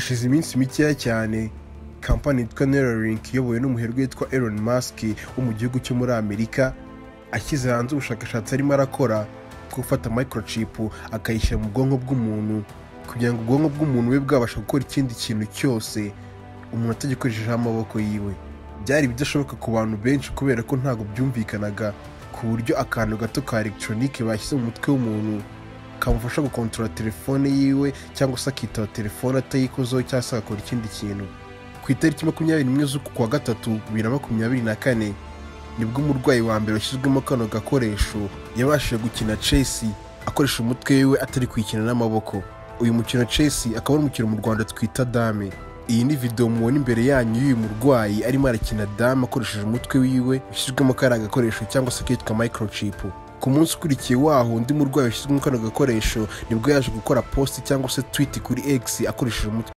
Hashize iminsi mikeya cyane kampani yitwa Neuralink iyobowe n'umuherwe witwa Elon Musk wo mu gihugu cyo muri Amerika ashyize hanze ubushakashatsi arimo arakora bwo gufata microchip akayishyira mu bwonko bw'umuntu kugira ngo ubwonko bw'umuntu bube bwabasha gukora ikindi kintu cyose umuntu atagikoresheje amaboko yiwe. Byari bidashoboka ku bantu benshi kubera ko ntabwo byumvikanaga ku buryo akantu gato ka electronique bashyize mu mutwe w'umuntu kamufasha gukontorora telefone yiwe cyangwa se akitaba telefone atayikozeho cyangwa se agakora ikindi kintu. Ku itariki 21 z'uku kwa gatatu 2024 nibwo umurwayi wa mbere washyizwemo kano gakoresho yabashije gukina chess akoresha umutwe wiwe atari kwikina n'amaboko. Uyu mukino chess akaba ari umukino mu Rwanda twita dame. Iyi ni video mubona imbere yanyu y'uyu murwayi arimo arakina dame akoresheje umutwe wiwe ushyizwemo kari agakoresho cyangwa se kitwa microchip. Ku munsi ukurikiye waho undi murwayi washyizwemo kano gakoresho nibwo yaje gukora post cyangwa se tweet kuri X akoresheje umutwe